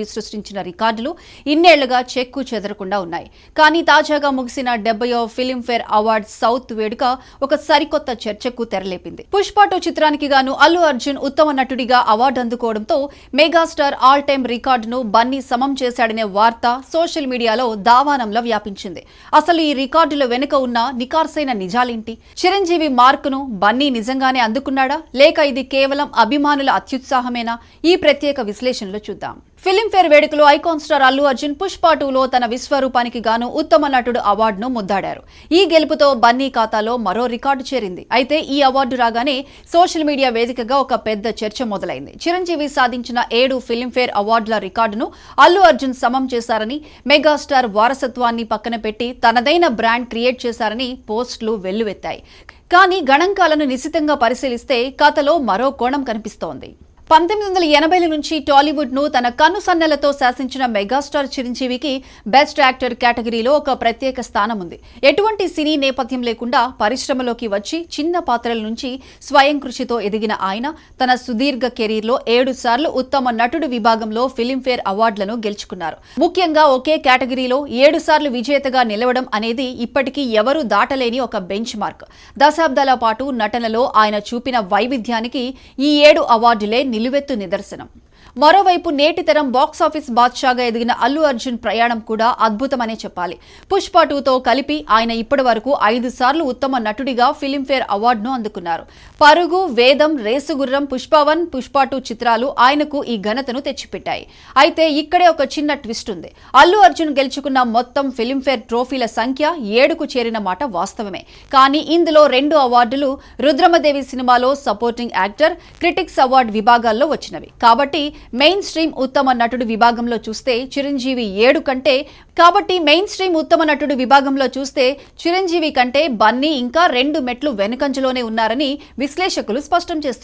సృష్టించిన రికార్డులు ఇన్నేళ్లుగా చెక్కు చెదరకుండా ఉన్నాయి. కానీ తాజాగా ముగిసిన 70వ ఫిల్మ్ఫేర్ అవార్డ్స్ సౌత్ వేడుక ఒక సరికొత్త చర్చకు తెరలేపింది. పుష్ప 2 చిత్రానికి గాను అల్లు అర్జున్ ఉత్తమ నటుడిగా అవార్డు అందుకోవడంతో మెగాస్టార్ ఆల్ టైమ్ రికార్డును బన్నీ సమం చేశాడనే వార్త సోషల్ మీడియాలో దావానంలా వ్యాపించింది. అసలు ఈ రికార్డుల వెనుక ఉన్న నికార్సైన నిజాలేంటి? చిరంజీవి మార్కును బన్నీ నిజంగానే అందుకున్నాడా, లేక ఇది కేవలం అభిమానుల అత్యుత్సాహమేనా? ఈ ప్రత్యేక విశ్లేషణలో చూద్దాం. ఫిల్మ్ఫేర్ వేడుకలో ఐకాన్ స్టార్ అల్లు అర్జున్ పుష్ప 2లో తన విశ్వరూపానికి గాను ఉత్తమ నటుడు అవార్డును ముద్దాడారు. ఈ గెలుపుతో బన్నీ ఖాతాలో మరో రికార్డు చేరింది. అయితే ఈ అవార్డు రాగానే సోషల్ మీడియా వేదికగా ఒక పెద్ద చర్చ మొదలైంది. చిరంజీవి సాధించిన 7 ఫిల్మ్ఫేర్ అవార్డుల రికార్డును అల్లు అర్జున్ సమం చేశారని, మెగాస్టార్ వారసత్వాన్ని పక్కన పెట్టి తనదైన బ్రాండ్ క్రియేట్ చేశారని పోస్టులు వెల్లువెత్తాయి. కానీ గణాంకాలను నిశితంగా పరిశీలిస్తే కథలో మరో కోణం కనిపిస్తోంది. 1980ల నుంచి టాలీవుడ్ ను తన కన్నుసన్నలతో శాసించిన మెగాస్టార్ చిరంజీవికి బెస్ట్ యాక్టర్ కేటగిరీలో ఒక ప్రత్యేక స్థానం ఉంది. ఎటువంటి సినీ నేపథ్యం లేకుండా పరిశ్రమలోకి వచ్చి చిన్న పాత్రల నుంచి స్వయం కృషితో ఎదిగిన ఆయన తన సుదీర్ఘ కెరీర్లో 7 సార్లు ఉత్తమ నటుడు విభాగంలో ఫిల్మ్ఫేర్ అవార్డులను గెలుచుకున్నారు. ముఖ్యంగా ఒకే కేటగిరీలో 7 సార్లు విజేతగా నిలవడం అనేది ఇప్పటికీ ఎవరూ దాటలేని ఒక బెంచ్ మార్క్. దశాబ్దాల పాటు నటనలో ఆయన చూపిన వైవిధ్యానికి ఈ 7 అవార్డులే నిలువెత్తు నిదర్శనం. మరోవైపు నేటి తరం బాక్సాఫీస్ బాద్షాగా ఎదిగిన అల్లు అర్జున్ ప్రయాణం కూడా అద్భుతమనే చెప్పాలి. పుష్ప 2తో కలిపి ఆయన ఇప్పటి వరకు 5 సార్లు ఉత్తమ నటుడిగా ఫిల్మ్ఫేర్ అవార్డును అందుకున్నారు. పరుగు, వేదం, రేసుగుర్రం, పుష్ప 1, పుష్ప 2 చిత్రాలు ఆయనకు ఈ ఘనతను తెచ్చిపెట్టాయి. అయితే ఇక్కడే ఒక చిన్న ట్విస్ట్ ఉంది. అల్లు అర్జున్ గెలుచుకున్న మొత్తం ఫిల్మ్ఫేర్ ట్రోఫీల సంఖ్య 7కు చేరిన మాట వాస్తవమే. కానీ ఇందులో 2 అవార్డులు రుద్రమదేవి సినిమాలో సపోర్టింగ్ యాక్టర్, క్రిటిక్స్ అవార్డు విభాగాల్లో వచ్చినవి. కాబట్టి మెయిన్ స్ట్రీమ్ ఉత్తమ నటుడు విభాగంలో చూస్తే చిరంజీవి 7 కంటే బన్నీ ఇంకా 2 మెట్లు వెనుకంజలోనే ఉన్నారని విశ్లేషకులు స్పష్టం చేస్తున్నారు.